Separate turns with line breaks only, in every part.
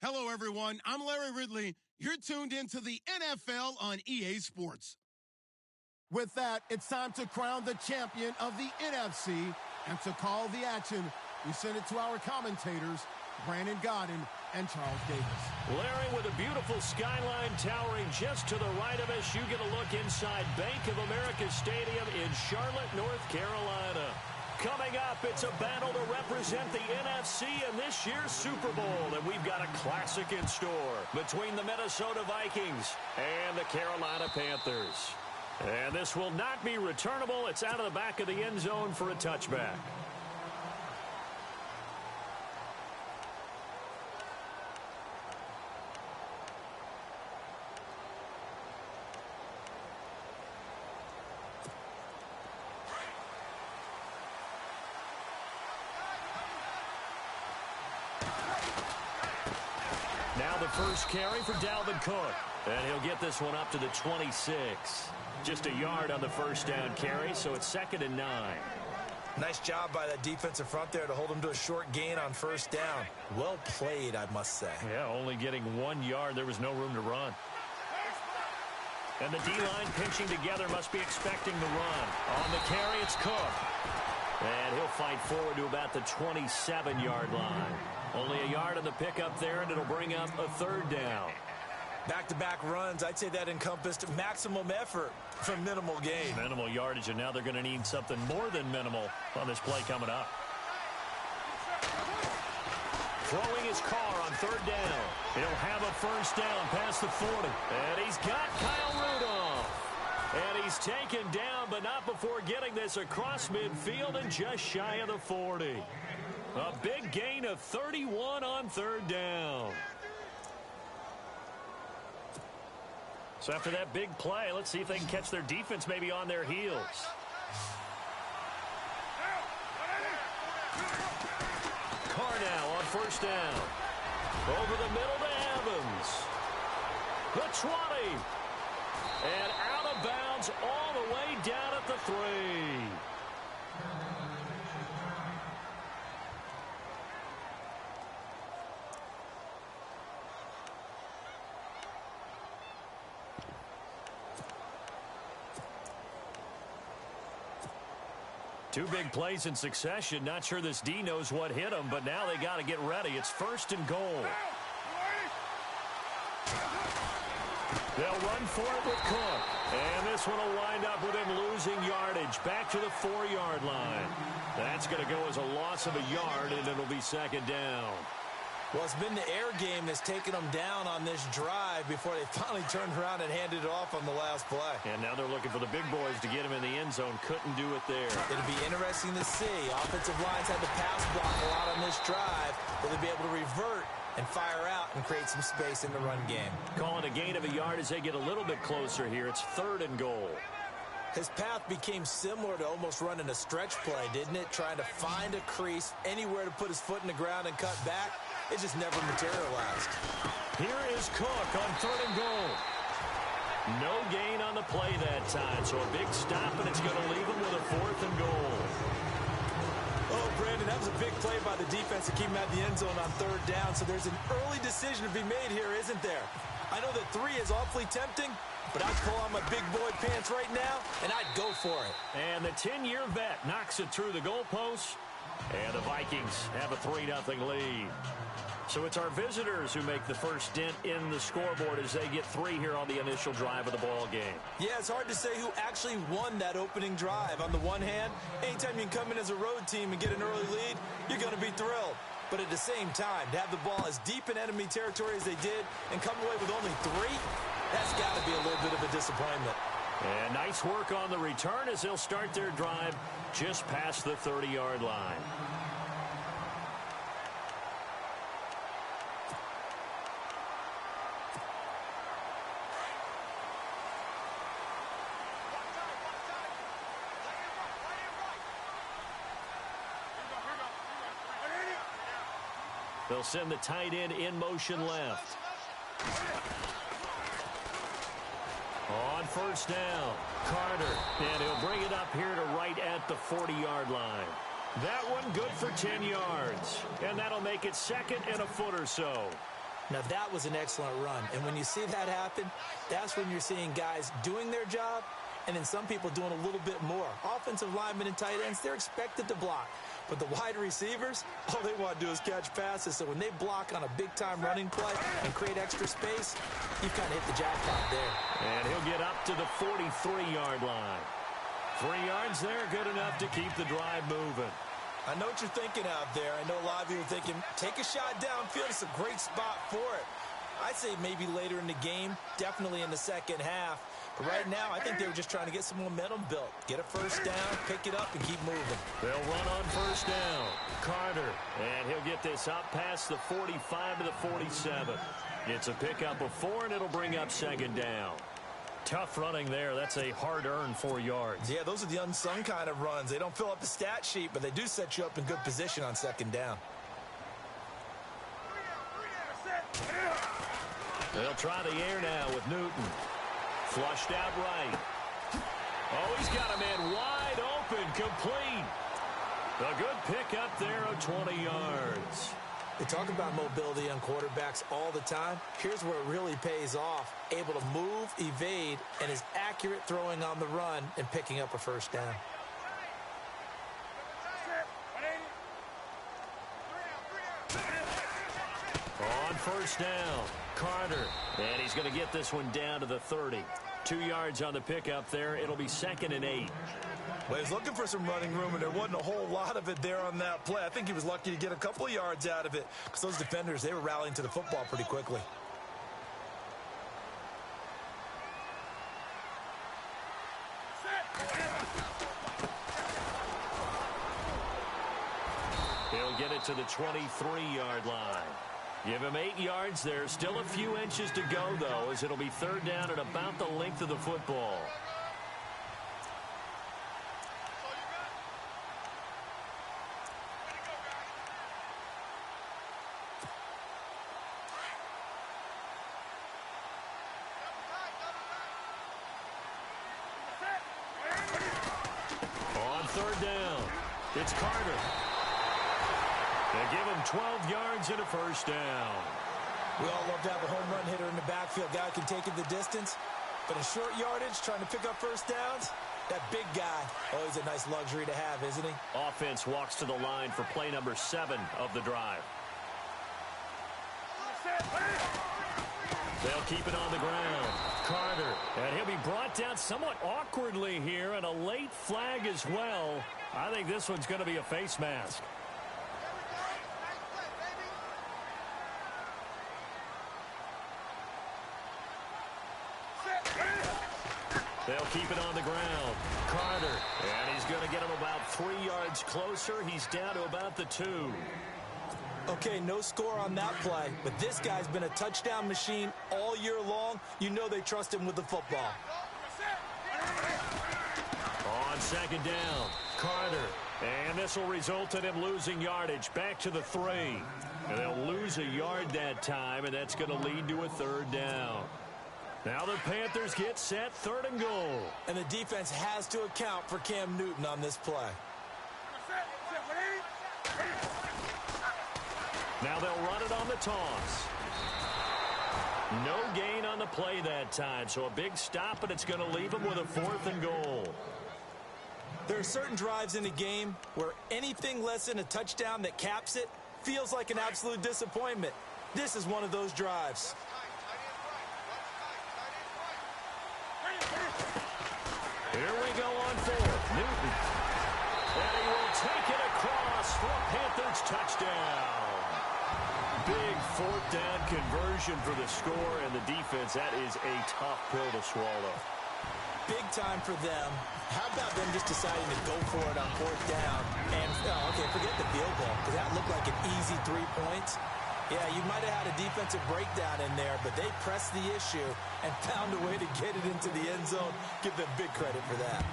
Hello, everyone. I'm Larry Ridley. You're tuned into the NFL on EA Sports. With that, it's time to crown the champion of the NFC. And to call the action, we send it to our commentators, Brandon Godden and Charles Davis.
Larry, with a beautiful skyline towering just to the right of us, you get a look inside Bank of America Stadium in Charlotte, North Carolina. Coming up, it's a battle to represent the NFC in this year's Super Bowl, and we've got a classic in store between the Minnesota Vikings and the Carolina Panthers. And this will not be returnable. It's out of the back of the end zone for a touchback. Now the first carry for Dalvin Cook. And he'll get this one up to the 26. Just a yard on the first down carry, so it's 2nd and 9.
Nice job by that defensive front there to hold him to a short gain on first down. Well played, I must say.
Yeah, only getting 1 yard. There was no room to run. And the D-line pinching together, must be expecting the run. On the carry, it's Cook. And he'll fight forward to about the 27-yard line. Only a yard on the pickup there, and it'll bring up a 3rd down.
Back-to-back runs, I'd say that encompassed maximum effort for minimal gain.
Minimal yardage, and now they're going to need something more than minimal on this play coming up. Throwing his car on 3rd down. He'll have a first down past the 40. And he's got Kyle Rudolph. And he's taken down, but not before getting this across midfield and just shy of the 40. A big gain of 31 on 3rd down. So after that big play, let's see if they can catch their defense maybe on their heels. Carr now on first down. Over the middle to Evans. The 20. And out of bounds all the way down at the 3. Two big plays in succession. Not sure this D knows what hit him, but now they got to get ready. It's 1st and goal. They'll run for it with Cook. And this one will wind up with him losing yardage back to the 4-yard line. That's going to go as a loss of a yard, and it'll be 2nd down.
Well, it's been the air game that's taken them down on this drive before they finally turned around and handed it off on the last play.
And now they're looking for the big boys to get him in the end zone. Couldn't do it there.
It'll be interesting to see. Offensive lines had to pass block a lot on this drive. Will they be able to revert and fire out and create some space in the run game?
Calling a gain of a yard as they get a little bit closer here. It's 3rd and goal.
His path became similar to almost running a stretch play, didn't it? Trying to find a crease, anywhere to put his foot in the ground and cut back. It just never materialized.
Here is Cook on 3rd and goal. No gain on the play that time, so a big stop, and it's going to leave him with a 4th and goal.
Oh, Brandon, that was a big play by the defense to keep him at the end zone on 3rd down, so there's an early decision to be made here, isn't there? I know that 3 is awfully tempting, but I'd pull on my big boy pants right now, and I'd go for it.
And the 10-year vet knocks it through the goalpost, and the Vikings have a 3-0 lead. So it's our visitors who make the first dent in the scoreboard as they get 3 here on the initial drive of the ball game.
Yeah, it's hard to say who actually won that opening drive. On the one hand, anytime you can come in as a road team and get an early lead, you're going to be thrilled. But at the same time, to have the ball as deep in enemy territory as they did and come away with only 3, that's got to be a little bit of a disappointment.
And nice work on the return as they'll start their drive just past the 30-yard line. They'll send the tight end in motion left. On first down, Carter. And he'll bring it up here to right at the 40-yard line. That one good for 10 yards. And that'll make it 2nd and a foot or so.
Now, that was an excellent run. And when you see that happen, that's when you're seeing guys doing their job and then some people doing a little bit more. Offensive linemen and tight ends, they're expected to block. But the wide receivers, all they want to do is catch passes. So when they block on a big-time running play and create extra space, you've kind of hit the jackpot there.
And he'll get up to the 43-yard line. 3 yards there, good enough to keep the drive moving.
I know what you're thinking out there. I know a lot of you are thinking, take a shot downfield. It's a great spot for it. I'd say maybe later in the game, definitely in the second half. But right now, I think they were just trying to get some momentum built. Get a first down, pick it up, and keep moving.
They'll run on first down. Carter, and he'll get this up past the 45 to the 47. It's a pickup of 4, and it'll bring up second down. Tough running there. That's a hard-earned 4 yards.
Yeah, those are the unsung kind of runs. They don't fill up the stat sheet, but they do set you up in good position on second down.
They'll try the air now with Newton. Flushed out right. Oh, he's got a man wide open, complete. A good pickup there of 20 yards.
They talk about mobility on quarterbacks all the time. Here's where it really pays off. Able to move, evade, and is accurate throwing on the run and picking up a first down.
On first down, Carter. And he's going to get this one down to the 30. 2 yards on the pickup there. It'll be 2nd and 8.
Well, he was looking for some running room, and there wasn't a whole lot of it there on that play. I think he was lucky to get a couple of yards out of it because those defenders, they were rallying to the football pretty quickly.
He'll get it to the 23-yard line. Give him 8 yards there. Still a few inches to go, though, as it'll be third down at about the length of the football. On third down, it's Carter. They give him 12 yards and a first down.
We all love to have a home run hitter in the backfield. Guy can take it the distance. But in short yardage, trying to pick up first downs, that big guy, always a nice luxury to have, isn't he?
Offense walks to the line for play number 7 of the drive. They'll keep it on the ground. Carter, and he'll be brought down somewhat awkwardly here, and a late flag as well. I think this one's going to be a face mask. They'll keep it on the ground. Carter, and he's going to get him about 3 yards closer. He's down to about the 2.
Okay, no score on that play, but this guy's been a touchdown machine all year long. You know they trust him with the football.
On second down, Carter, and this will result in him losing yardage back to the 3. And they'll lose a yard that time, and that's going to lead to a third down. Now the Panthers get set, 3rd and goal.
And the defense has to account for Cam Newton on this play.
Now they'll run it on the toss. No gain on the play that time, so a big stop, but it's going to leave them with a 4th and goal.
There are certain drives in a game where anything less than a touchdown that caps it feels like an absolute disappointment. This is one of those drives.
Here we go on 4th. Newton. And he will take it across for a Panthers touchdown. Big 4th down conversion for the score, and the defense, that is a tough pill to swallow.
Big time for them. How about them just deciding to go for it on 4th down? And, okay, forget the field goal, because that looked like an easy 3 points. Yeah, you might have had a defensive breakdown in there, but they pressed the issue and found a way to get it into the end zone. Give them big credit for that.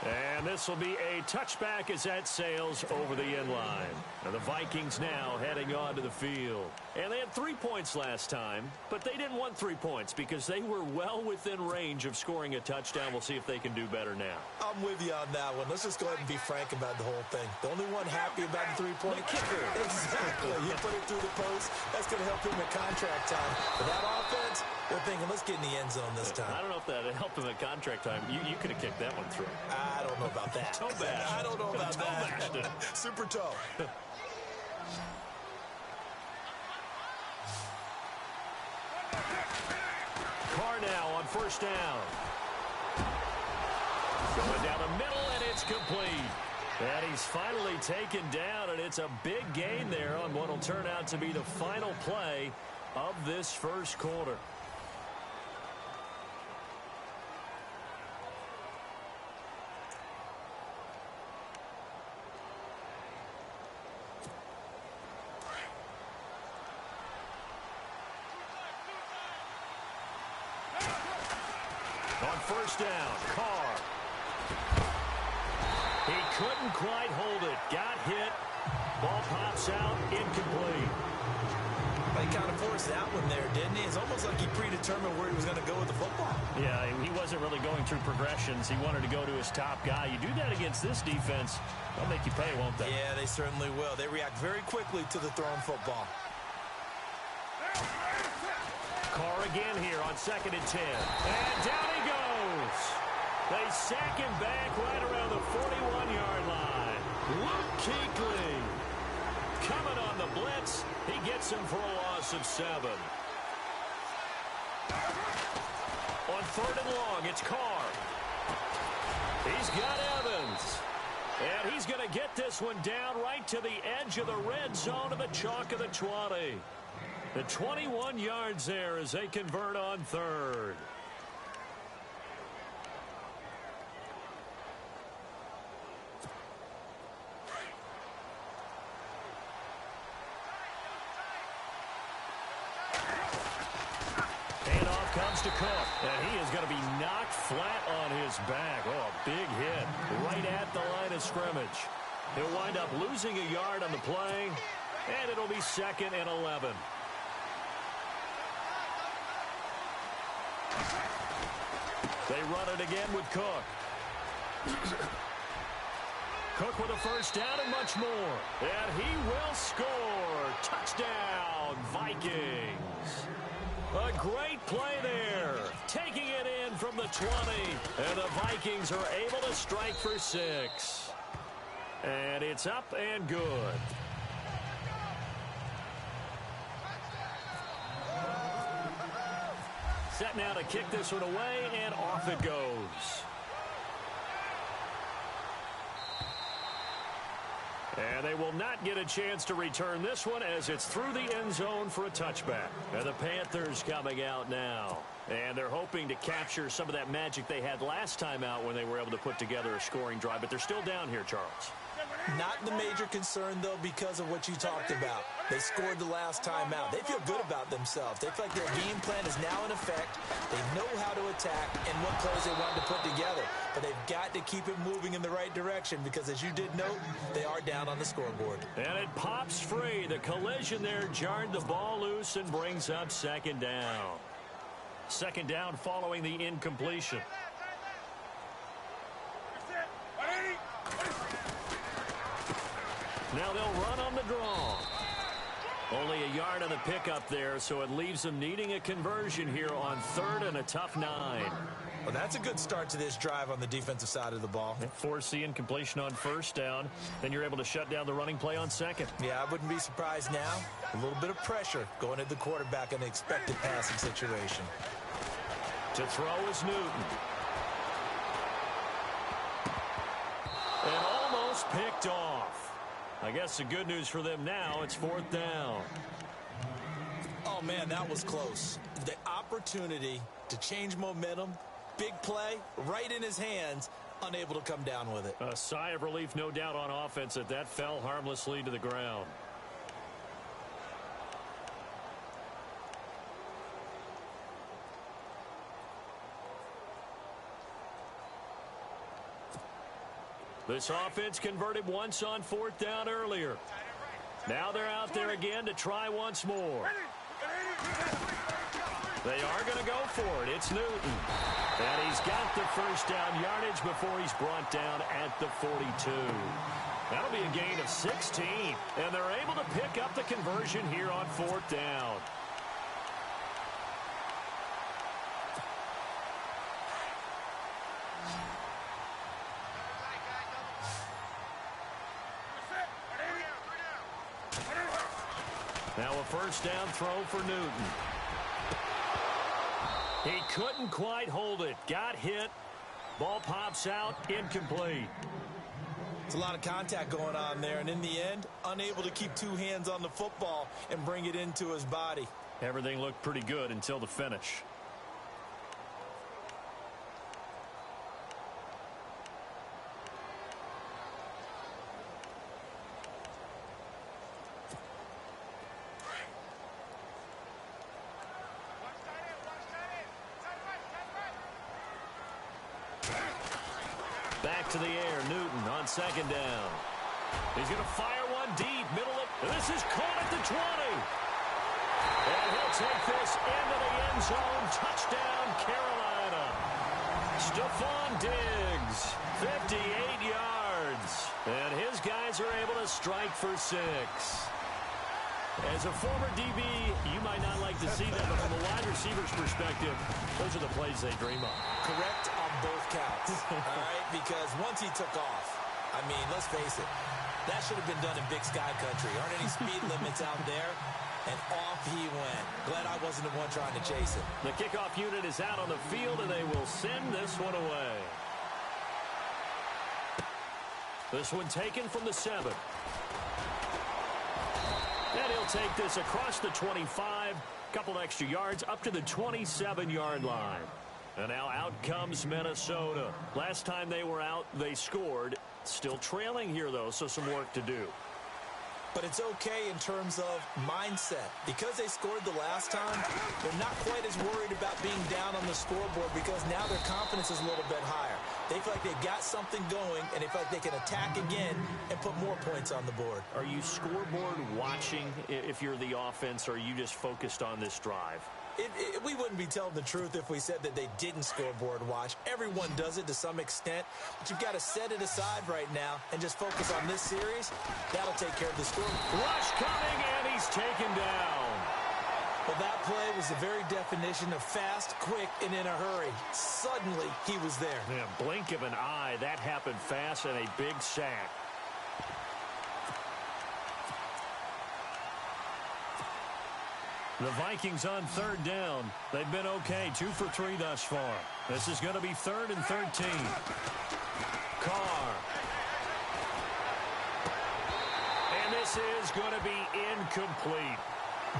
And this will be a touchback as that sails over the end line. Now the Vikings now heading onto the field. And they had 3 points last time, but they didn't want 3 points because they were well within range of scoring a touchdown. We'll see if they can do better now.
I'm with you on that one. Let's just go ahead and be frank about the whole thing. The only one happy about the 3-point
kicker.
Exactly. You put it through the post. That's going to help him in contract time. For that offense, they're thinking, let's get in the end zone this time.
I don't know if that helped him at contract time. You could have kicked that one through.
I don't know about that.
Toe bash.
I don't know about that.
It.
Super toe.
Carr now on first down. Going down the middle, and it's complete. And he's finally taken down, and it's a big gain there on what will turn out to be the final play of this first quarter. On first down, Carr. He couldn't quite hold it. Got hit. Ball pops out. Incomplete.
He kind of forced that one there, didn't he? It's almost like he predetermined where he was going to go with the football.
Yeah, he wasn't really going through progressions. He wanted to go to his top guy. You do that against this defense, they'll make you pay, won't they?
Yeah, they certainly will. They react very quickly to the thrown football.
Carr again here on 2nd and 10. And down he goes. They sack him back right around the 41-yard line. Luke Kuechly coming on the blitz. He gets him for a loss of 7. On 3rd and long, it's Carr. He's got Evans. And he's going to get this one down right to the edge of the red zone of the chalk of the 20. The 21 yards there as they convert on 3rd. Handoff comes to Cook, and he is going to be knocked flat on his back. Oh, a big hit right at the line of scrimmage. He'll wind up losing a yard on the play, and it'll be 2nd and 11. They run it again with Cook. Cook with a first down and much more. And he will score. Touchdown, Vikings. A great play there. Taking it in from the 20. And the Vikings are able to strike for 6. And it's up and good. Set now to kick this one away, and off it goes. And they will not get a chance to return this one as it's through the end zone for a touchback. And the Panthers coming out now. And they're hoping to capture some of that magic they had last time out when they were able to put together a scoring drive. But they're still down here, Charles.
Not the major concern, though, because of what you talked about. They scored the last time out. They feel good about themselves. They feel like their game plan is now in effect. They know how to attack and what plays they want to put together. But they've got to keep it moving in the right direction because, as you did note, they are down on the scoreboard.
And it pops free. The collision there jarred the ball loose and brings up 2nd down. 2nd down following the incompletion. Now they'll run on the draw. Only a yard on the pickup there, so it leaves them needing a conversion here on 3rd and a tough 9.
Well, that's a good start to this drive on the defensive side of the ball.
Force the incompletion on 1st down. Then you're able to shut down the running play on 2nd.
Yeah, I wouldn't be surprised now. A little bit of pressure going at the quarterback in an expected passing situation.
To throw is Newton. And almost picked off. I guess the good news for them now, it's 4th down.
Oh, man, that was close. The opportunity to change momentum, big play, right in his hands, unable to come down with it.
A sigh of relief, no doubt, on offense that fell harmlessly to the ground. This offense converted once on 4th down earlier. Now they're out there again to try once more. They are going to go for it. It's Newton. And he's got the first down yardage before he's brought down at the 42. That'll be a gain of 16. And they're able to pick up the conversion here on 4th down. Now a first down throw for Newton. He couldn't quite hold it. Got hit. Ball pops out. Incomplete.
It's a lot of contact going on there, and in the end, unable to keep two hands on the football and bring it into his body.
Everything looked pretty good until the finish. Back to the air, Newton on 2nd down. He's going to fire one deep, middle of, this is caught at the 20. And he'll take this into the end zone. Touchdown, Carolina. Stephon Diggs, 58 yards. And his guys are able to strike for 6. As a former DB, you might not like to see that, but from a wide receiver's perspective, those are the plays they dream of.
Correct on both counts, all right? Because once he took off, I mean, let's face it, that should have been done in Big Sky Country. Aren't any speed limits out there? And off he went. Glad I wasn't the one trying to chase it.
The kickoff unit is out on the field, and they will send this one away. This one taken from the 7. And he'll take this across the 25, couple extra yards up to the 27-yard line. And now out comes Minnesota. Last time they were out, they scored. Still trailing here, though, so some work to do.
But it's okay in terms of mindset. Because they scored the last time, they're not quite as worried about being down on the scoreboard because now their confidence is a little bit higher. They feel like they've got something going, and they feel like they can attack again and put more points on the board.
Are you scoreboard watching if you're the offense, or are you just focused on this drive?
We wouldn't be telling the truth if we said that they didn't scoreboard watch. Everyone does it to some extent, but you've got to set it aside right now and just focus on this series. That'll take care of the score.
Rush coming, and he's taken down.
Well, that play was the very definition of fast, quick, and in a hurry. Suddenly, he was there.
Yeah, blink of an eye. That happened fast, and a big sack. The Vikings on 3rd down. They've been okay, 2 for 3 thus far. This is going to be 3rd and 13. Carr. And this is going to be incomplete.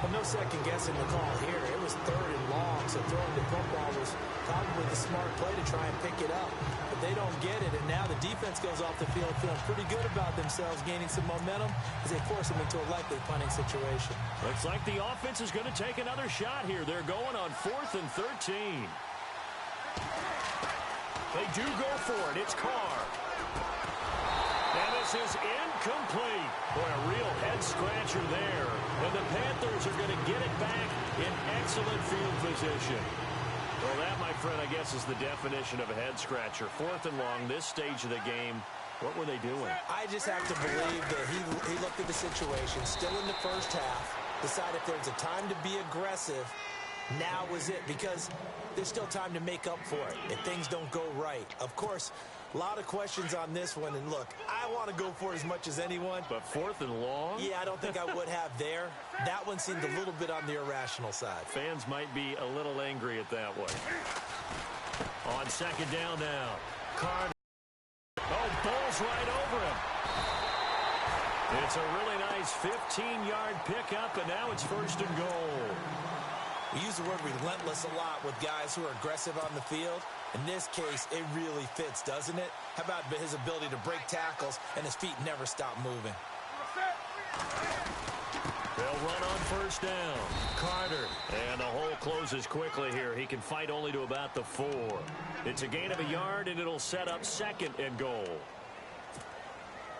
Well, no second guessing the call here. It was 3rd and long, so throwing the football was probably the smart play to try and pick it up. But they don't get it, and now the defense goes off the field feeling pretty good about themselves, gaining some momentum as they force them into a likely punting situation.
Looks like the offense is going to take another shot here. They're going on 4th and 13. They do go for it. It's Carr. And this is incomplete. Boy, a real head-scratcher there. And the Panthers are going to get it back in excellent field position. Well, that, my friend, I guess is the definition of a head-scratcher. 4th and long, this stage of the game. What were they doing?
I just have to believe that he looked at the situation, still in the first half, decided if there's a time to be aggressive, now was it, because there's still time to make up for it if things don't go right. Of course, a lot of questions on this one, and look, I want to go for it as much as anyone.
But 4th and long?
Yeah, I don't think I would have there. That one seemed a little bit on the irrational side.
Fans might be a little angry at that one. On 2nd down now. Carter. Oh, bowls right over him. It's a really nice 15-yard pickup, and now it's 1st and goal.
We use the word relentless a lot with guys who are aggressive on the field. In this case, it really fits, doesn't it? How about his ability to break tackles and his feet never stop moving?
They'll run on 1st down. Carter. And the hole closes quickly here. He can fight only to about the 4. It's a gain of a yard, and it'll set up 2nd and goal.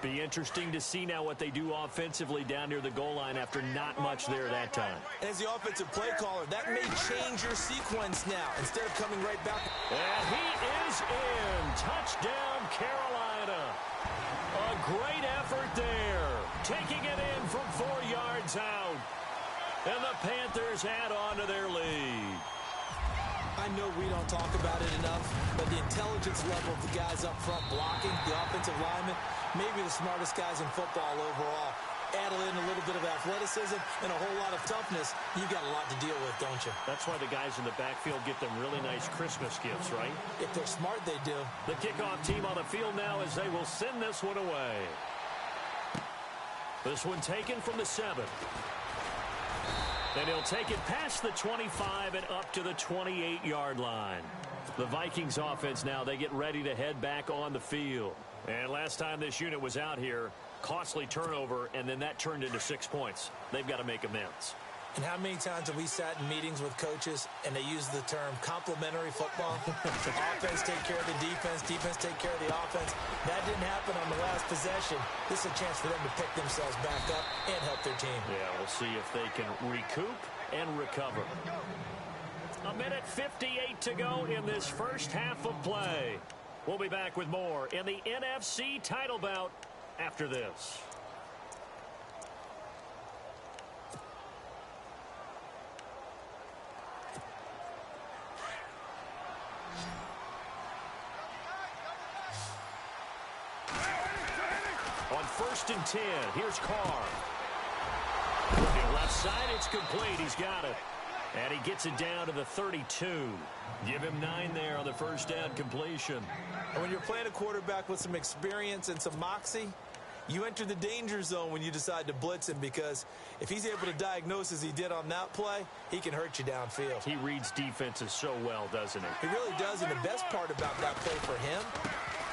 Be interesting to see now what they do offensively down near the goal line after not much there that time.
As the offensive play caller, that may change your sequence now. Instead of coming right back.
And he is in. Touchdown, Carolina. A great effort there. Taking it in from 4 yards out. And the Panthers add on to their lead.
I know we don't talk about it enough, but the intelligence level of the guys up front blocking, the offensive linemen, maybe the smartest guys in football overall. Add in a little bit of athleticism and a whole lot of toughness, you've got a lot to deal with, don't you?
That's why the guys in the backfield get them really nice Christmas gifts, right?
If they're smart, they do.
The kickoff team on the field now as they will send this one away. This one taken from the 7. And he'll take it past the 25 and up to the 28-yard line. The Vikings offense now, they get ready to head back on the field. And last time this unit was out here, costly turnover, and then that turned into 6 points. They've got to make amends.
And how many times have we sat in meetings with coaches and they use the term complementary football? Offense take care of the defense, defense take care of the offense. That didn't happen on the last possession. This is a chance for them to pick themselves back up and help their team.
Yeah, we'll see if they can recoup and recover. 1:58 to go in this first half of play. We'll be back with more in the NFC title bout after this. On 1st and 10, here's Carr. Looking left side, it's complete. He's got it. And he gets it down to the 32. Give him 9 there on the first down completion.
And when you're playing a quarterback with some experience and some moxie, you enter the danger zone when you decide to blitz him, because if he's able to diagnose as he did on that play, he can hurt you downfield.
He reads defenses so well, doesn't he?
He really does, and the best part about that play for him,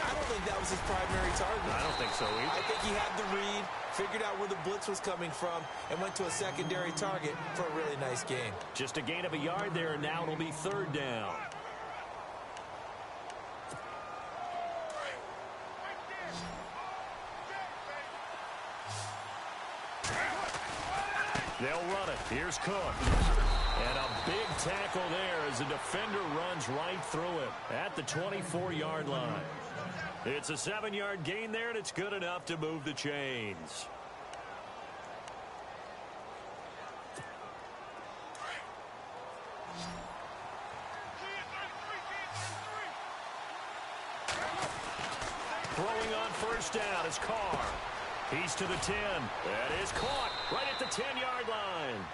I don't think that was his primary target.
I don't think so either.
I think he had the read, figured out where the blitz was coming from, and went to a secondary target for a really nice game.
Just a gain of a yard there, and now it'll be 3rd down. They'll run it. Here's Cook. And a big tackle there as the defender runs right through it at the 24-yard line. It's a 7-yard gain there, and it's good enough to move the chains. Throwing on 1st down is Carr. He's to the 10. That is caught right at the 10-yard line.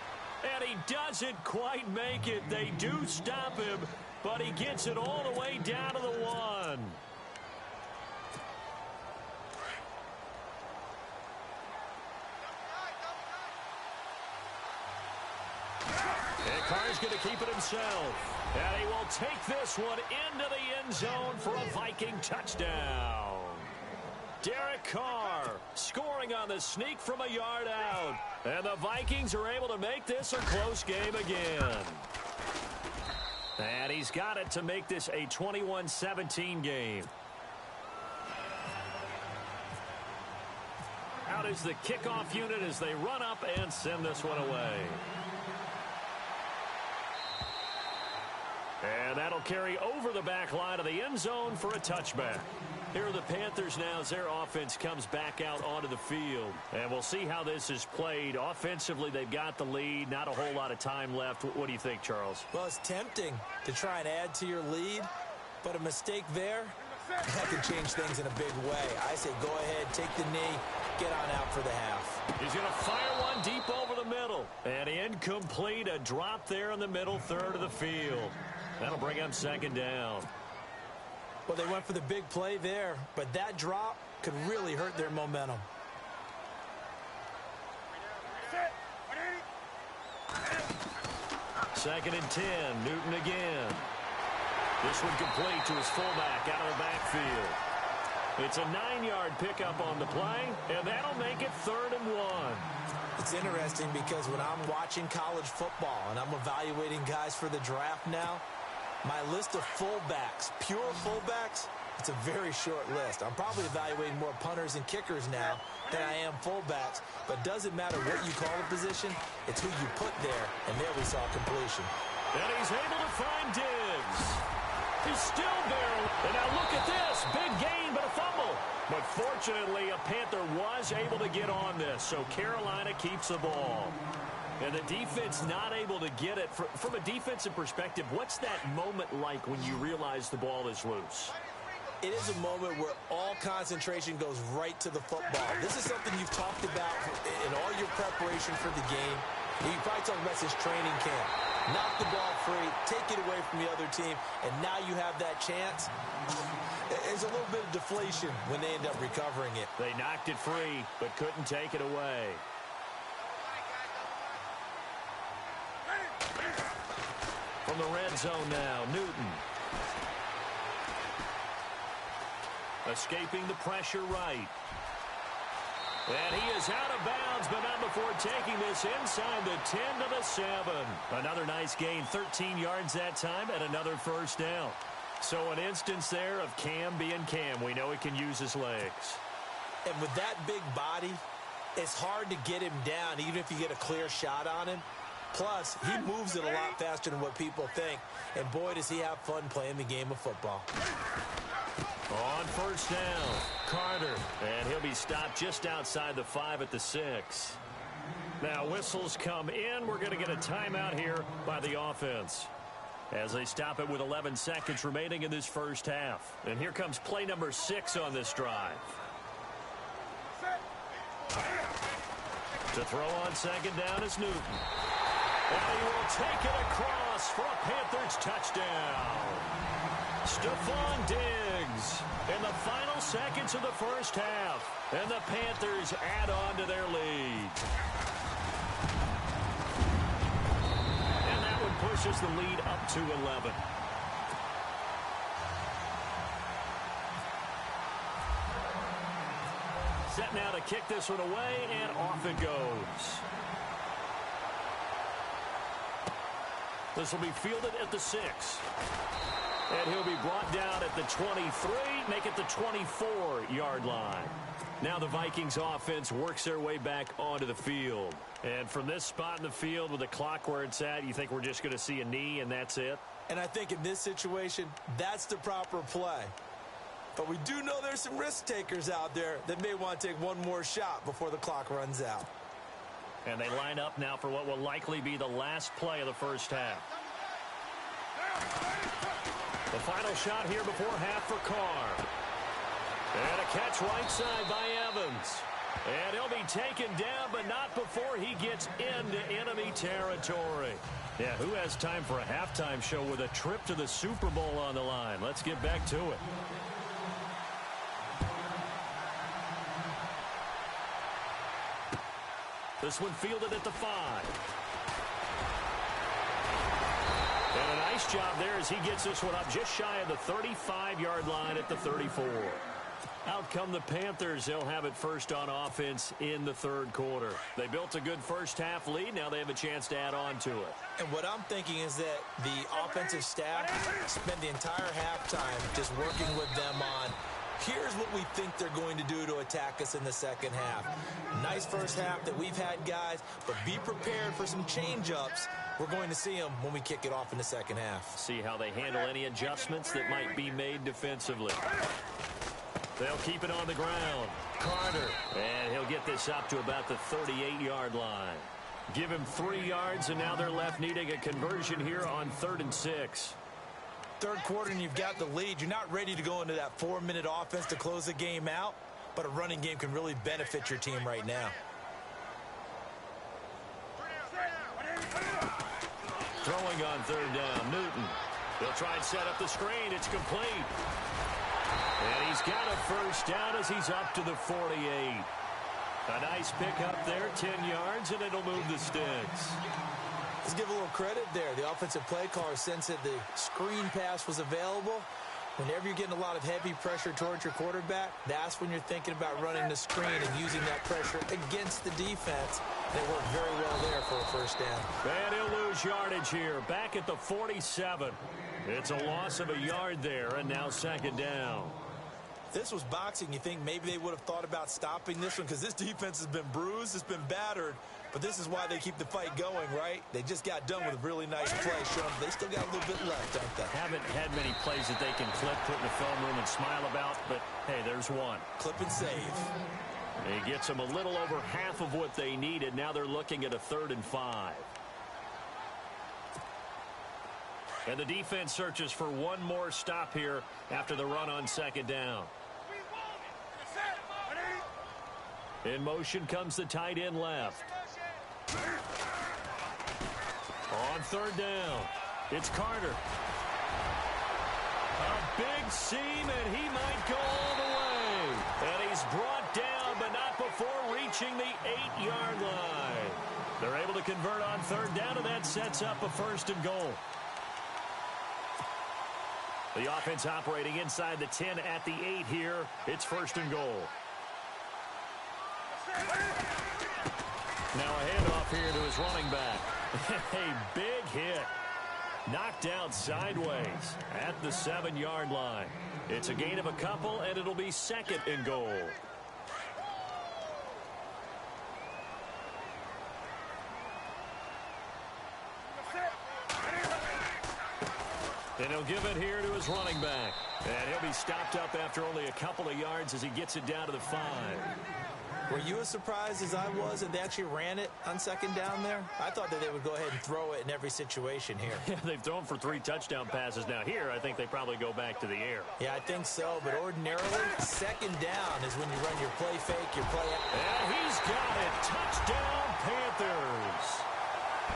And he doesn't quite make it. They do stop him, but he gets it all the way down to the 1. And Carr's going to keep it himself. And he will take this one into the end zone for a Viking touchdown. Derek Carr scoring on the sneak from a yard out. And the Vikings are able to make this a close game again. And he's got it to make this a 21-17 game. Out is the kickoff unit as they run up and send this one away. And that'll carry over the back line of the end zone for a touchback. Here are the Panthers now as their offense comes back out onto the field. And we'll see how this is played. Offensively, they've got the lead. Not a whole lot of time left. What do you think, Charles?
Well, it's tempting to try and add to your lead, but a mistake there, that could change things in a big way. I say go ahead, take the knee, get on out for the half.
He's going to fire one deep over the middle. And incomplete, a drop there in the middle third of the field. That'll bring him 2nd down.
Well, they went for the big play there, but that drop could really hurt their momentum.
Second and 10, Newton again. This one complete to his fullback out of the backfield. It's a 9-yard pickup on the play, and that'll make it 3rd and 1.
It's interesting because when I'm watching college football and I'm evaluating guys for the draft now, my list of fullbacks, pure fullbacks, It's a very short list. I'm probably evaluating more punters and kickers now than I am fullbacks, but it doesn't matter what you call the position, it's who you put there, and there we saw completion.
And he's able to find Diggs. He's still there. And now look at this. Big gain, but a fumble. But fortunately, a Panther was able to get on this, so Carolina keeps the ball. And the defense not able to get it. From a defensive perspective, what's that moment like when you realize the ball is loose?
It is a moment where all concentration goes right to the football. This is something you've talked about in all your preparation for the game. You probably talked about since training camp. Knock the ball free, take it away from the other team, and now you have that chance. There's a little bit of deflation when they end up recovering it.
They knocked it free, but couldn't take it away. From the red zone now, Newton. Escaping the pressure right. And he is out of bounds, but not before taking this inside the 10 to the 7. Another nice gain, 13 yards that time, and another first down. So an instance there of Cam being Cam. We know he can use his legs.
And with that big body, it's hard to get him down, even if you get a clear shot on him. Plus, he moves it a lot faster than what people think. And boy, does he have fun playing the game of football.
On first down, Carter, and he'll be stopped just outside the 5 at the 6. Now whistles come in. We're going to get a timeout here by the offense as they stop it with 11 seconds remaining in this first half. And here comes play number 6 on this drive. To throw on second down is Newton. And he will take it across for a Panthers touchdown. Stephon Diggs in the final seconds of the first half. And the Panthers add on to their lead. And that one pushes the lead up to 11. Set now to kick this one away, and off it goes. This will be fielded at the 6. And he'll be brought down at the 23, make it the 24-yard line. Now the Vikings offense works their way back onto the field. And from this spot in the field with the clock where it's at, you think we're just going to see a knee and that's it?
And I think in this situation, that's the proper play. But we do know there's some risk takers out there that may want to take one more shot before the clock runs out.
And they line up now for what will likely be the last play of the first half. The final shot here before half for Carr. And a catch right side by Evans. And he'll be taken down, but not before he gets into enemy territory. Yeah, who has time for a halftime show with a trip to the Super Bowl on the line? Let's get back to it. This one fielded at the 5. And a nice job there as he gets this one up just shy of the 35-yard line at the 34. Out come the Panthers. They'll have it first on offense in the third quarter. They built a good first-half lead. Now they have a chance to add on to it.
And what I'm thinking is that the offensive staff spent the entire halftime just working with them on, here's what we think they're going to do to attack us in the second half. Nice first half that we've had, guys, but be prepared for some change-ups. We're going to see them when we kick it off in the second half.
See how they handle any adjustments that might be made defensively. They'll keep it on the ground. Carter, and he'll get this up to about the 38-yard line. Give him 3 yards, and now they're left needing a conversion here on 3rd and 6.
Third quarter and you've got the lead. You're not ready to go into that 4-minute offense to close the game out, but a running game can really benefit your team right now.
Throwing on 3rd down, Newton. They'll try and set up the screen. It's complete. And he's got a first down as he's up to the 48. A nice pickup there, 10 yards, and it'll move the sticks.
Let's give a little credit there. The offensive play caller sensed that the screen pass was available. Whenever you're getting a lot of heavy pressure towards your quarterback, that's when you're thinking about running the screen and using that pressure against the defense. They worked very well there for a first down.
And he'll lose yardage here, back at the 47. It's a loss of a yard there, and now second down.
this was boxing. You think maybe they would have thought about stopping this one because this defense has been bruised, it's been battered, but this is why they keep the fight going, right? They just got done with a really nice play, showing they still got a little bit left, don't they?
Haven't had many plays that they can clip, put in the film room, and smile about, but hey, there's one.
Clip and save.
It gets them a little over half of what they needed. Now they're looking at a 3rd and 5. And the defense searches for one more stop here after the run on 2nd down. In motion comes the tight end left. On 3rd down, it's Carter. A big seam, and he might go all the way. And he's brought down, but not before reaching the 8-yard line. They're able to convert on 3rd down, and that sets up a 1st and goal. The offense operating inside the 10 at the 8 here. It's 1st and goal. Now a handoff here to his running back. A big hit. Knocked out sideways at the 7-yard line. It's a gain of a couple, and it'll be 2nd and goal. And he'll give it here to his running back. And he'll be stopped up after only a couple of yards as he gets it down to the 5.
Were you as surprised as I was that they actually ran it on 2nd down there? I thought that they would go ahead and throw it in every situation here.
Yeah, they've thrown for 3 touchdown passes. Now here, I think they probably go back to the air.
Yeah, I think so. But ordinarily, 2nd down is when you run your play fake, your play out.
And he's got it. Touchdown, Panthers.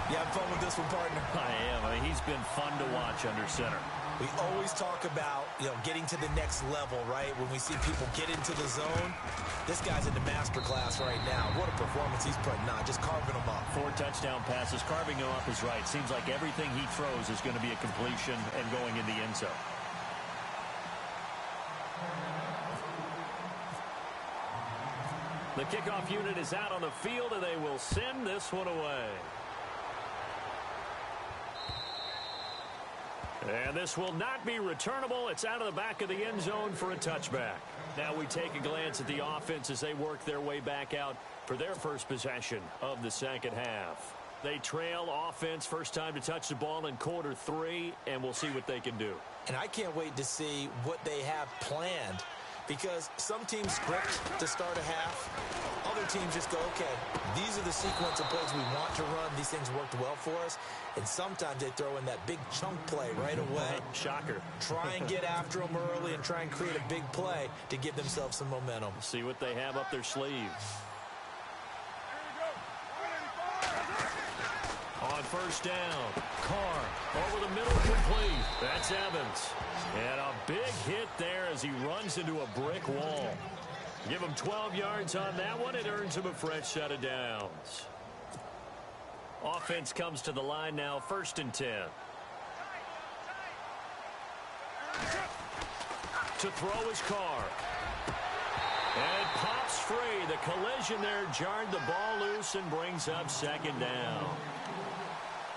You having fun with this one, partner?
I am. I mean, he's been fun to watch under center.
We always talk about, getting to the next level, right? When we see people get into the zone, this guy's in the master class right now. What a performance he's putting on, just carving them up.
4 touchdown passes. Carving them up is right. Seems like everything he throws is going to be a completion and going in the end zone. The kickoff unit is out on the field, and they will send this one away. And this will not be returnable. It's out of the back of the end zone for a touchback. Now we take a glance at the offense as they work their way back out for their first possession of the 2nd half. They trail offense, first time to touch the ball in quarter 3, and we'll see what they can do.
And I can't wait to see what they have planned, because some teams script to start a half. Other teams just go, okay, these are the sequence of plays we want to run. These things worked well for us. And sometimes they throw in that big chunk play right away.
Shocker.
Try and get after them early and try and create a big play to give themselves some momentum.
See what they have up their sleeve. On 1st down, Carr over the middle, complete. That's Evans. And a big hit there as he runs into a brick wall. Give him 12 yards on that one. It earns him a fresh set of downs. Offense comes to the line now, 1st and 10. To throw his Carr. And it pops free. The collision there jarred the ball loose and brings up 2nd down.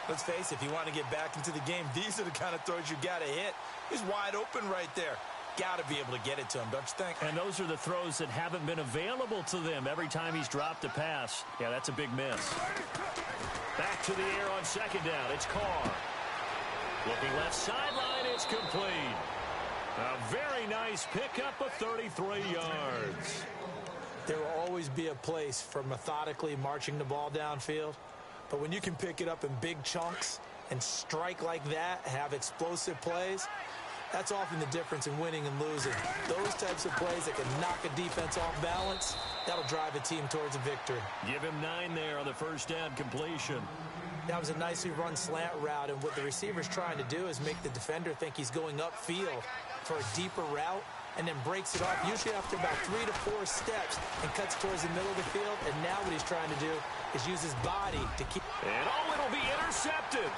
Let's face it, if you want to get back into the game, these are the kind of throws you got to hit. He's wide open right there. Got to be able to get it to him, don't you think?
And those are the throws that haven't been available to them every time he's dropped a pass. Yeah, that's a big miss. Back to the air on 2nd down. It's Carr. Looking left sideline. It's complete. A very nice pickup of 33 yards.
There will always be a place for methodically marching the ball downfield. But when you can pick it up in big chunks and strike like that, have explosive plays, that's often the difference in winning and losing. Those types of plays that can knock a defense off balance, that'll drive a team towards a victory.
Give him 9 there on the 1st down completion.
That was a nicely run slant route, and what the receiver's trying to do is make the defender think he's going upfield for a deeper route, and then breaks it off, usually after about 3 to 4 steps, and cuts towards the middle of the field. And now what he's trying to do is use his body to keep...
And it'll be intercepted.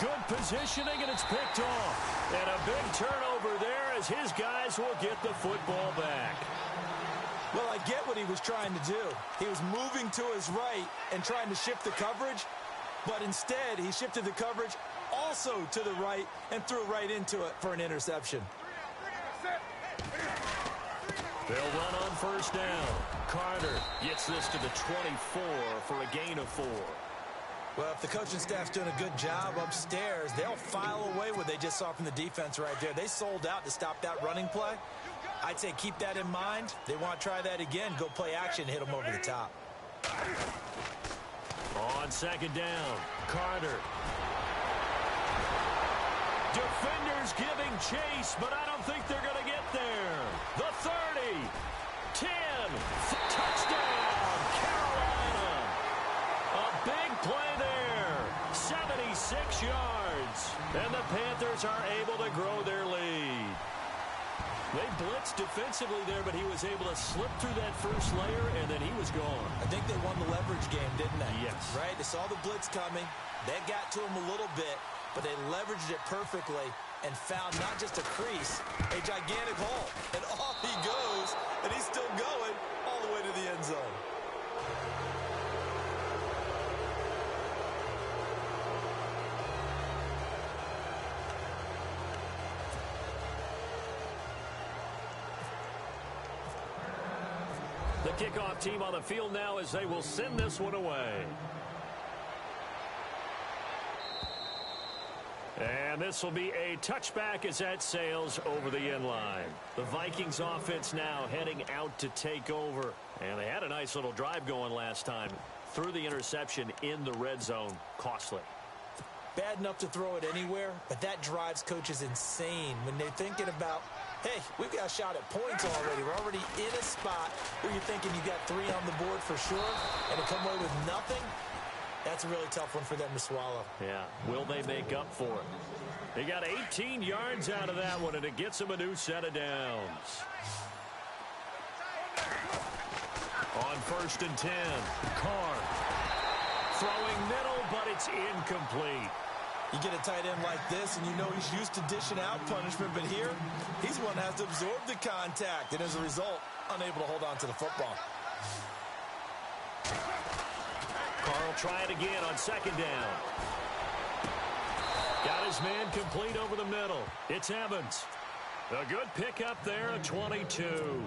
Good positioning, and it's picked off. And a big turnover there as his guys will get the football back.
Well, I get what he was trying to do. He was moving to his right and trying to shift the coverage, but instead he shifted the coverage also to the right and threw right into it for an interception.
They'll run on first down. Carter gets this to the 24 for a gain of 4.
Well, if the coaching staff's doing a good job upstairs, they'll file away what they just saw from the defense right there. They sold out to stop that running play. I'd say keep that in mind. They want to try that again. Go play action, hit them over the top.
On second down, Carter. Defenders giving chase, but I don't think they're going to get there. The 30, 10, touchdown, Carolina. A big play there, 76 yards. And the Panthers are able to grow their lead. They blitzed defensively there, but he was able to slip through that first layer, and then he was gone.
I think they won the leverage game, didn't they?
Yes.
Right? They saw the blitz coming. That got to him a little bit, but they leveraged it perfectly and found not just a crease, a gigantic hole. And off he goes, and he's still going all the way to the end zone.
The kickoff team on the field now as they will send this one away. And this will be a touchback as that sails over the end line. The Vikings offense now heading out to take over. And they had a nice little drive going last time. Threw the interception in the red zone. Costly.
Bad enough to throw it anywhere, but that drives coaches insane when they're thinking about, hey, we've got a shot at points already. We're already in a spot where you're thinking you got 3 on the board for sure, and to come away with nothing, that's a really tough one for them to swallow.
Yeah, will they make up for it? They got 18 yards out of that one, and it gets them a new set of downs. On first and 10, Carr. Throwing middle, but it's incomplete.
You get a tight end like this, and you know he's used to dishing out punishment, but here, he's one that has to absorb the contact, and as a result, unable to hold on to the football.
Carr will try it again on second down. Got his man complete over the middle. It's Evans. A good pickup there, a 22.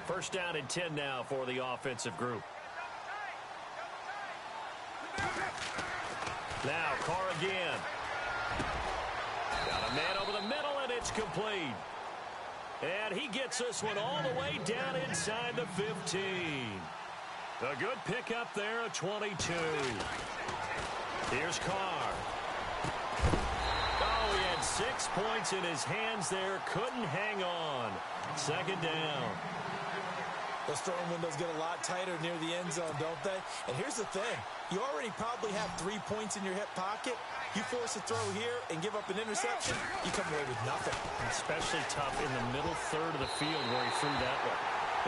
First down and 10 now for the offensive group. Now Carr again. Got a man over the middle, and it's complete. And he gets this one all the way down inside the 15. A good pickup there, a 22. Here's Carr. Oh, he had 6 points in his hands there. Couldn't hang on. Second down.
Those throwing windows get a lot tighter near the end zone, don't they? And here's the thing. You already probably have 3 points in your hip pocket. You force a throw here and give up an interception, you come away with nothing.
Especially tough in the middle third of the field where he threw that one.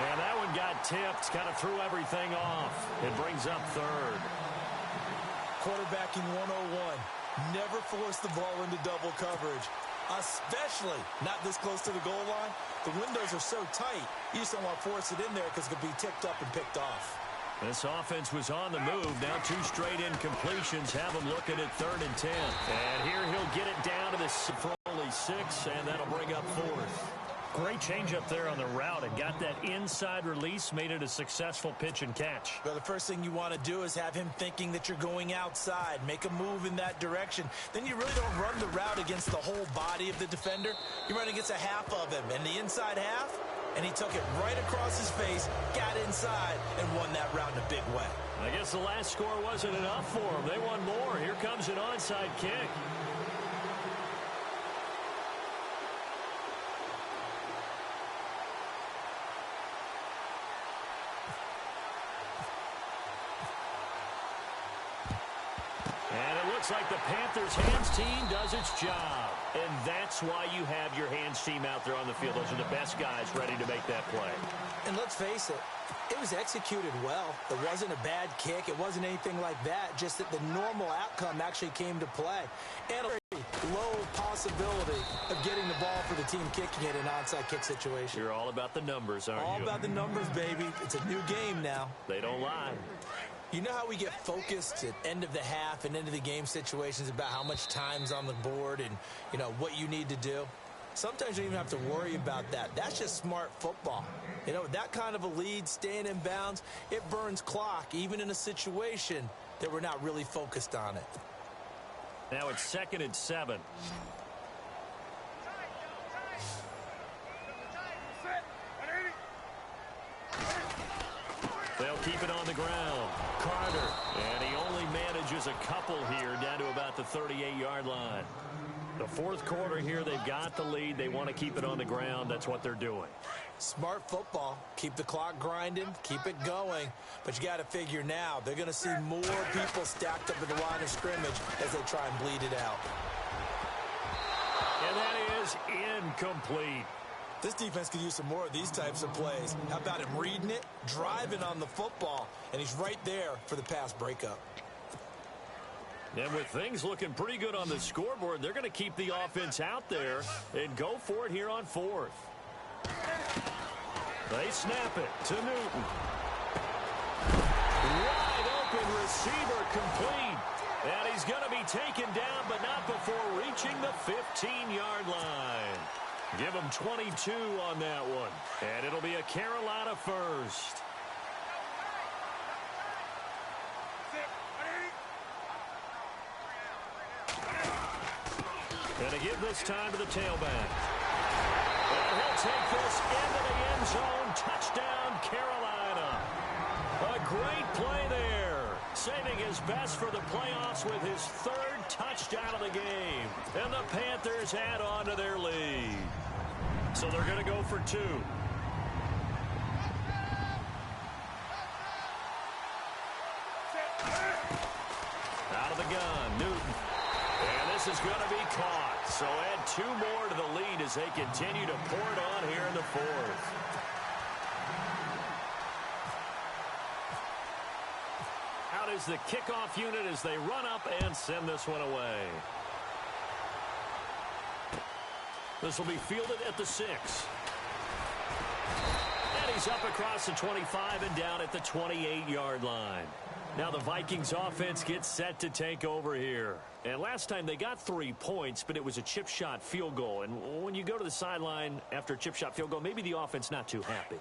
And that one got tipped, kind of threw everything off. It brings up third.
Quarterbacking 101. Never force the ball into double coverage, especially not this close to the goal line. The windows are so tight, you just don't want to force it in there because it could be tipped up and picked off.
This offense was on the move. Now 2 straight incompletions have him looking at 3rd and 10. And here he'll get it down to this for only 6, and that'll bring up 4th. Great change up there on the route and got that inside release, made it a successful pitch and catch.
Well, the first thing you want to do is have him thinking that you're going outside, make a move in that direction. Then you really don't run the route against the whole body of the defender. You run against a half of him, and the inside half, and he took it right across his face, got inside, and won that route in a big way.
I guess the last score wasn't enough for him. They won more. Here comes an onside kick. Looks like the Panthers hands team does its job. And that's why you have your hands team out there on the field. Those are the best guys ready to make that play.
And let's face it, it was executed well. It wasn't a bad kick. It wasn't anything like that. Just that the normal outcome actually came to play. And a very low possibility of getting the ball for the team kicking it in an onside kick situation.
You're all about the numbers, aren't you?
All about the numbers, baby. It's a new game now.
They don't lie.
You know how we get focused at end of the half and end of the game situations about how much time's on the board and, you know, what you need to do? sometimes you don't even have to worry about that. That's just smart football. You know, that kind of a lead, staying in bounds, it burns clock, even in a situation that we're not really focused on it.
Now it's 2nd and 7. They'll keep it on the ground. Carter, and he only manages a couple here down to about the 38-yard line. The fourth quarter here, they've got the lead. They want to keep it on the ground. That's what they're doing.
Smart football. Keep the clock grinding. Keep it going. But you got to figure now, they're going to see more people stacked up at the line of scrimmage as they try and bleed it out.
And that is incomplete.
This defense could use some more of these types of plays. How about him reading it, driving on the football, and he's right there for the pass breakup.
And with things looking pretty good on the scoreboard, they're going to keep the offense out there and go for it here on 4th. They snap it to Newton. Wide open receiver complete. And he's going to be taken down, but not before reaching the 15-yard line. Give him 22 on that one. And it'll be a Carolina first. And to give this time to the tailback. And he'll take this into the end zone. Touchdown, Carolina. A great play there. Saving his best for the playoffs with his 3rd touchdown of the game. And the Panthers add on to their lead. So they're going to go for 2. Out of the gun, Newton. And this is going to be caught. So add 2 more to the lead as they continue to pour it on here in the 4th. Out is the kickoff unit as they run up and send this one away. This will be fielded at the 6. And he's up across the 25 and down at the 28-yard line. Now the Vikings offense gets set to take over here. And last time they got 3 points, but it was a chip shot field goal. And when you go to the sideline after a chip shot field goal, maybe the offense not too happy.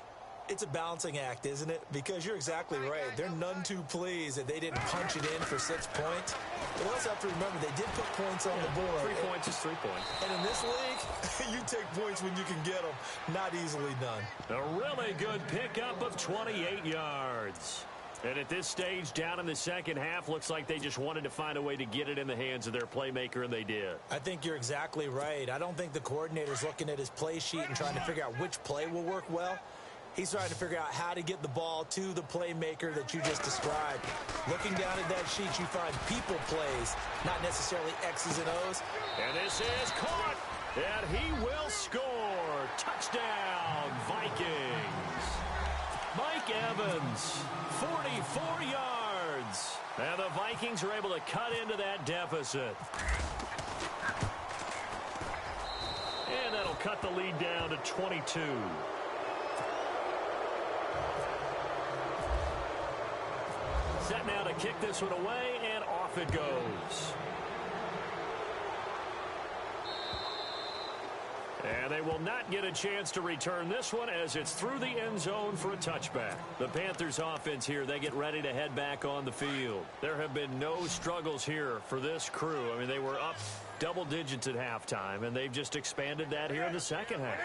It's a balancing act, isn't it? Because you're exactly right. They're none too pleased that they didn't punch it in for 6 points. But also have to remember, they did put points on the board.
3 points is 3 points.
And in this league, you take points when you can get them. Not easily done.
A really good pickup of 28 yards. And at this stage, down in the second half, looks like they just wanted to find a way to get it in the hands of their playmaker, and they did.
I think you're exactly right. I don't think the coordinator's looking at his play sheet and trying to figure out which play will work well. He's trying to figure out how to get the ball to the playmaker that you just described. Looking down at that sheet, you find people plays, not necessarily X's and O's.
And this is caught, and he will score. Touchdown, Vikings. Mike Evans, 44 yards. And the Vikings are able to cut into that deficit. And that'll cut the lead down to 22. Set now to kick this one away, and off it goes. And they will not get a chance to return this one as it's through the end zone for a touchback. The Panthers offense here, they get ready to head back on the field. There have been no struggles here for this crew. I mean, they were up double digits at halftime, and they've just expanded that here in the second half.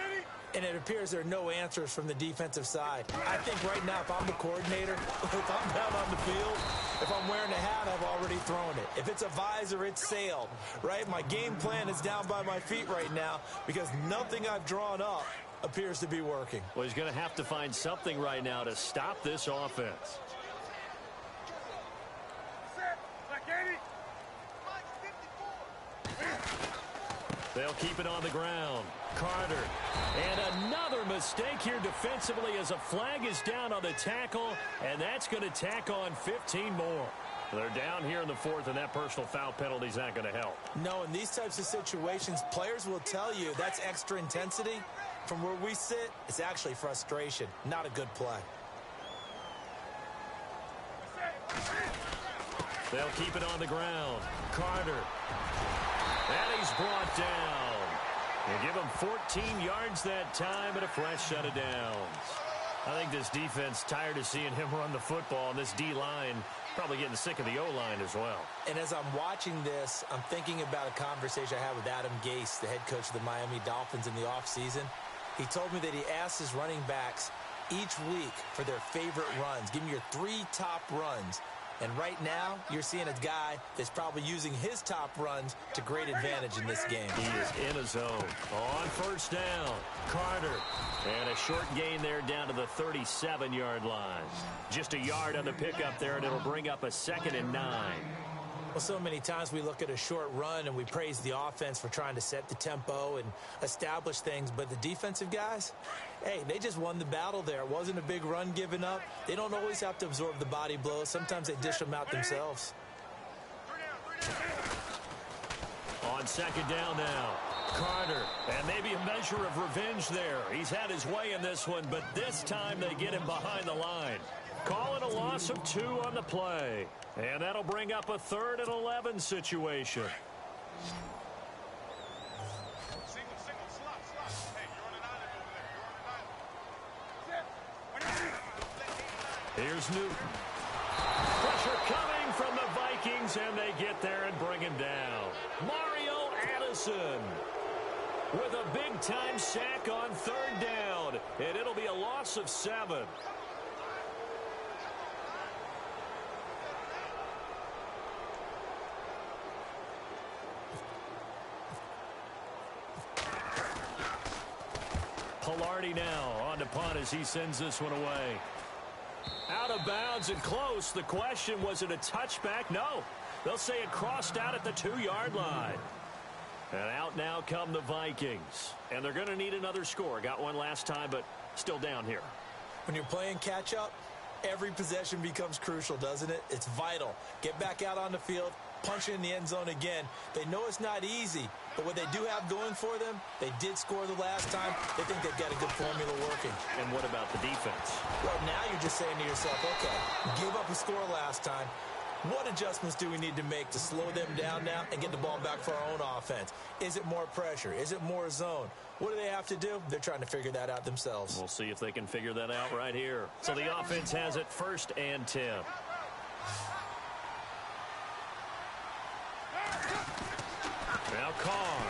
And it appears there are no answers from the defensive side. I think right now, if I'm the coordinator, if I'm down on the field, if I'm wearing a hat, I've already thrown it. If it's a visor, it's sailed, right? My game plan is down by my feet right now because nothing I've drawn up appears to be working.
Well, he's going to have to find something right now to stop this offense. They'll keep it on the ground. Carter. And another mistake here defensively as a flag is down on the tackle, and that's going to tack on 15 more. They're down here in the fourth, and that personal foul penalty is not going to help.
No, in these types of situations, players will tell you that's extra intensity. From where we sit, it's actually frustration, not a good play.
They'll keep it on the ground. Carter. And he's brought down. They give him 14 yards that time and a fresh set of downs. I think this defense tired of seeing him run the football, and this D-line probably getting sick of the O-line as well.
And as I'm watching this, I'm thinking about a conversation I had with Adam Gase, the head coach of the Miami Dolphins in the offseason. He told me that he asked his running backs each week for their favorite runs. Give me your 3 top runs. And right now, you're seeing a guy that's probably using his top runs to great advantage in this game.
He is in a zone. On first down, Carter. And a short gain there down to the 37-yard line. Just a yard on the pickup there, and it'll bring up a 2nd and 9.
Well, so many times we look at a short run and we praise the offense for trying to set the tempo and establish things. But the defensive guys, hey, they just won the battle there. It wasn't a big run given up. They don't always have to absorb the body blows. Sometimes they dish them out themselves.
On 2nd down now, Carter. And maybe a measure of revenge there. He's had his way in this one, but this time they get him behind the line. Call it a loss of 2 on the play. And that'll bring up a 3rd and 11 situation. Here's Newton. Pressure coming from the Vikings, and they get there and bring him down. Mario Addison with a big-time sack on 3rd down, and it'll be a loss of 7. Pilardi now on to punt as he sends this one away. Out of bounds and close. The question, was it a touchback? No. They'll say it crossed out at the 2-yard line. And out now come the Vikings. And they're going to need another score. Got one last time, but still down here.
When you're playing catch-up, every possession becomes crucial, doesn't it? It's vital. Get back out on the field, punch it in the end zone again. They know it's not easy, but what they do have going for them, they did score the last time. They think they've got a good formula working.
And what about the defense?
Well, now you're just saying to yourself, okay, give up a score last time. What adjustments do we need to make to slow them down now and get the ball back for our own offense? Is it more pressure? Is it more zone? What do they have to do? They're trying to figure that out themselves.
We'll see if they can figure that out right here. So the offense has it 1st and 10. Now Carr.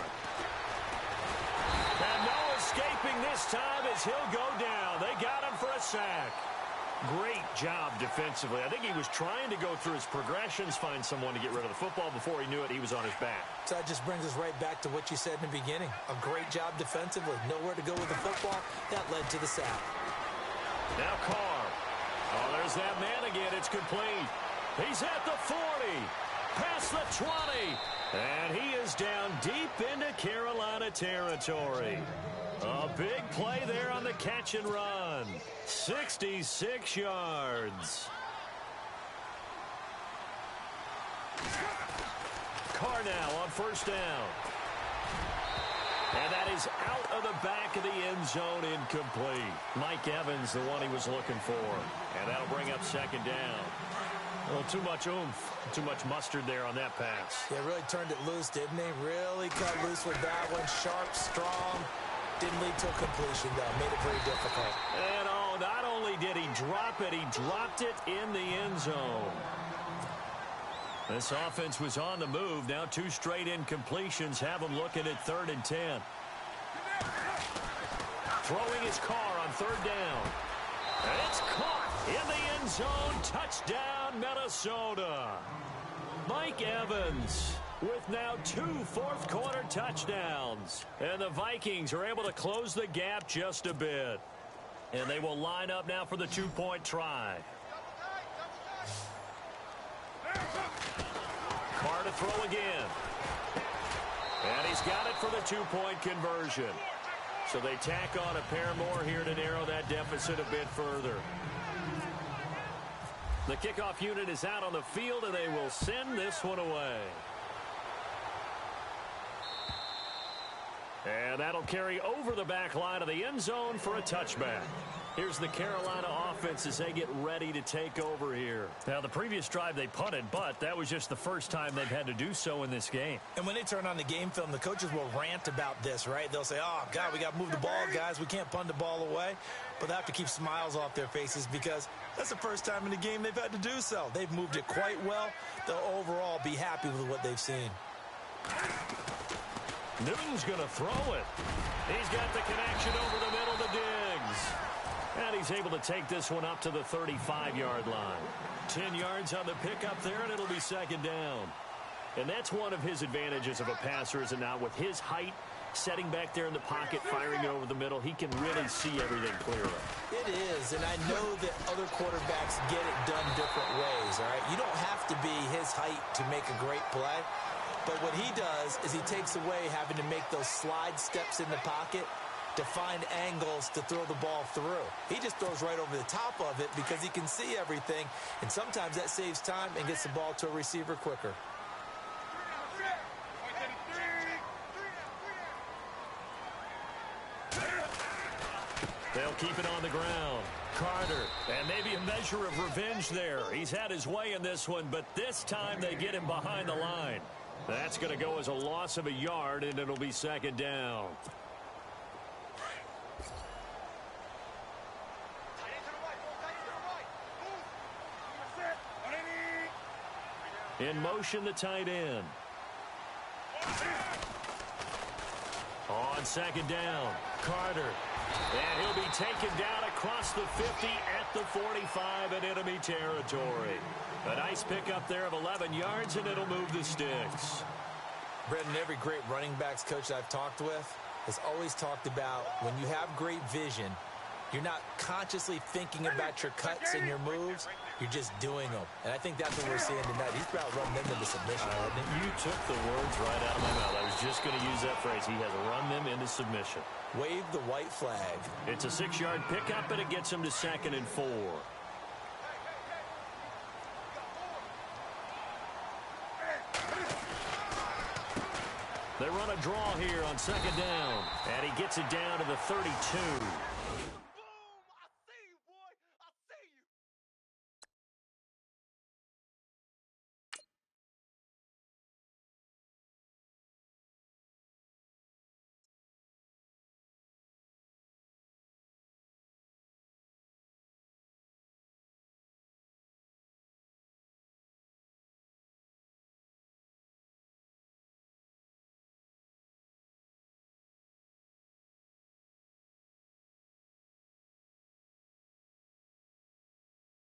And no escaping this time as he'll go down. They got him for a sack. Great job defensively. I think he was trying to go through his progressions, find someone to get rid of the football. Before he knew it, he was on his back.
So that just brings us right back to what you said in the beginning. A great job defensively. Nowhere to go with the football. That led to the sack.
Now Carr. Oh, there's that man again. It's complete. He's at the 40. Past the 20. And he is down deep into Carolina territory. A big play there on the catch and run. 66 yards. Carr now on 1st down. And that is out of the back of the end zone, incomplete. Mike Evans, the one he was looking for. And that'll bring up 2nd down. Well, too much oomph, too much mustard there on that pass.
Yeah, really turned it loose, didn't he? Really cut loose with that one. Sharp, strong. Didn't lead to a completion, though. Made it very difficult.
And oh, not only did he drop it, he dropped it in the end zone. This offense was on the move. Now 2 straight incompletions have them looking at 3rd and 10. Throwing his Carr on 3rd down. And it's caught in the end zone. Touchdown, Minnesota. Mike Evans with now 2 fourth-quarter touchdowns. And the Vikings are able to close the gap just a bit. And they will line up now for the 2-point try. Carr to throw again. And he's got it for the 2-point conversion. So they tack on a pair more here to narrow that deficit a bit further. The kickoff unit is out on the field, and they will send this one away. And that'll carry over the back line of the end zone for a touchback. Here's the Carolina offense as they get ready to take over here. Now, the previous drive they punted, but that was just the first time they've had to do so in this game.
And when they turn on the game film, the coaches will rant about this, right? They'll say, oh, God, we got to move the ball, guys. We can't punt the ball away. But they have to keep smiles off their faces because that's the first time in the game they've had to do so. They've moved it quite well. They'll overall be happy with what they've seen.
Newton's going to throw it. He's got the connection over the middle to Diggs. And he's able to take this one up to the 35-yard line. 10 yards on the pickup there, and it'll be second down. And that's one of his advantages of a passer, is it not? With his height, setting back there in the pocket, firing it over the middle, he can really see everything clearly.
It is, and I know that other quarterbacks get it done different ways, all right? You don't have to be his height to make a great play. But what he does is he takes away having to make those slide steps in the pocket to find angles to throw the ball through. He just throws right over the top of it because he can see everything, and sometimes that saves time and gets the ball to a receiver quicker.
They'll keep it on the ground. Carter, and maybe a measure of revenge there. He's had his way in this one, but this time they get him behind the line. That's going to go as a loss of a yard, and it'll be second down. In motion, the tight end. On second down, Carter. And he'll be taken down across the 50 at the 45 in enemy territory. A nice pickup there of 11 yards, and it'll move the sticks.
Brendan, every great running backs coach I've talked with has always talked about when you have great vision, you're not consciously thinking about your cuts and your moves. You're just doing them. And I think that's what we're seeing tonight. He's about running them into submission.
You took the words right out of my mouth. I was just going to use that phrase. He has run them into submission.
Wave the white flag.
It's a 6-yard pickup, and it gets him to 2nd and 4. They run a draw here on second down, and he gets it down to the 32.